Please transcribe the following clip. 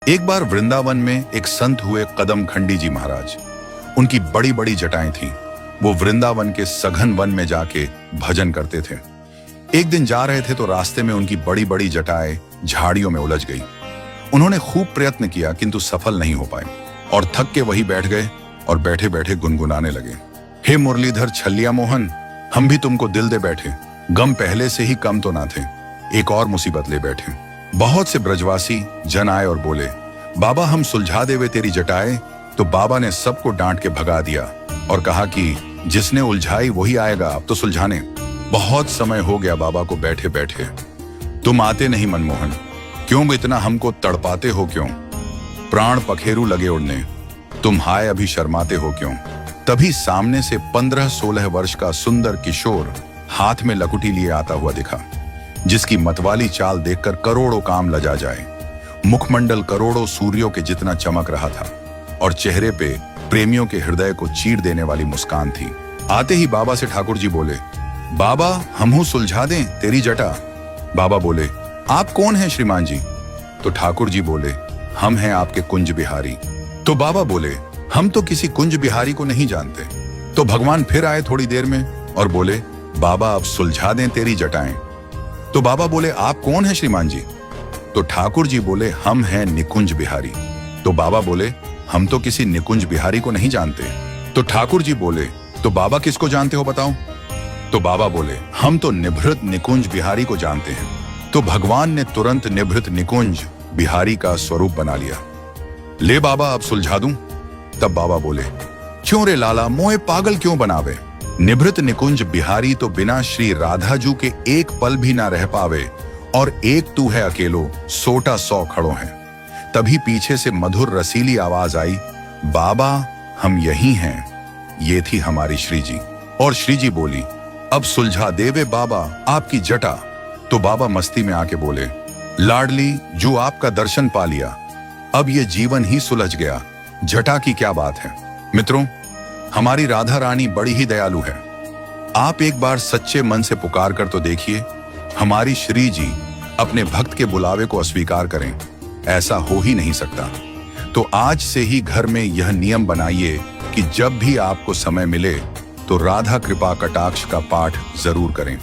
एक बार वृंदावन में एक संत हुए कदम खंडी जी महाराज। उनकी बड़ी बड़ी जटाएं थीं। वो वृंदावन के सघन वन में जाके भजन करते थे। एक दिन जा रहे थे तो रास्ते में उनकी बड़ी बड़ी जटाएं झाड़ियों में उलझ गई। उन्होंने खूब प्रयत्न किया किंतु सफल नहीं हो पाए और थक के वहीं बैठ गए और बैठे बैठे गुनगुनाने लगे, हे मुरलीधर छल्लिया मोहन, हम भी तुमको दिल दे बैठे, गम पहले से ही कम तो ना थे, एक और मुसीबत ले बैठे। बहुत से ब्रजवासी जन आए और बोले, बाबा हम सुलझा देवे तेरी जटाएं। तो बाबा ने सबको डांट के भगा दिया और कहा कि जिसने उलझाई वही आएगा अब तो सुलझाने। बहुत समय हो गया बाबा को बैठे बैठे, तुम आते नहीं मनमोहन, क्यों इतना हमको तड़पाते हो क्यों, प्राण पखेरु लगे उड़ने, तुम हाय अभी शर्माते हो क्यों। तभी सामने से 15-16 वर्ष का सुंदर किशोर हाथ में लकुटी लिए आता हुआ दिखा, जिसकी मतवाली चाल देखकर करोड़ों काम लजा जाए। मुखमंडल करोड़ों सूर्यों के जितना चमक रहा था और चेहरे पे प्रेमियों के हृदय को चीर देने वाली मुस्कान थी। आते ही बाबा से ठाकुर जी बोले, बाबा हमहू सुलझा दें तेरी जटा। बाबा बोले, आप कौन हैं श्रीमान जी। तो ठाकुर जी बोले, हम हैं आपके कुंज बिहारी। तो बाबा बोले, हम तो किसी कुंज बिहारी को नहीं जानते। तो भगवान फिर आए थोड़ी देर में और बोले, बाबा अब सुलझा दें तेरी जटाएं। तो बाबा बोले, आप कौन हैं श्रीमान जी। तो ठाकुर जी बोले, हम हैं निकुंज बिहारी। तो बाबा बोले, हम तो किसी निकुंज बिहारी को नहीं जानते। तो ठाकुर जी बोले, तो बाबा किसको जानते हो बताओ। तो बाबा बोले, हम तो निभृत निकुंज बिहारी को जानते हैं। तो भगवान ने तुरंत निभृत निकुंज बिहारी का स्वरूप बना लिया। ले बाबा अब सुलझा दूं। तब बाबा बोले, क्यों रे लाला मोए पागल क्यों बनावे, निभृत निकुंज बिहारी तो बिना श्री राधाजू के एक पल भी ना रह पावे और एक तू है अकेलो सोटा 100 खड़ो हैं। तभी पीछे से मधुर रसीली आवाज आई, बाबा हम यही हैं, ये थी हमारी श्री जी। और श्री जी बोली, अब सुलझा देवे बाबा आपकी जटा। तो बाबा मस्ती में आके बोले, लाडली जो आपका दर्शन पा लिया, अब ये जीवन ही सुलझ गया, जटा की क्या बात है। मित्रों, हमारी राधा रानी बड़ी ही दयालु है। आप एक बार सच्चे मन से पुकार कर तो देखिए, हमारी श्री जी अपने भक्त के बुलावे को अस्वीकार करें, ऐसा हो ही नहीं सकता। तो आज से ही घर में यह नियम बनाइए कि जब भी आपको समय मिले तो राधा कृपा कटाक्ष का पाठ जरूर करें।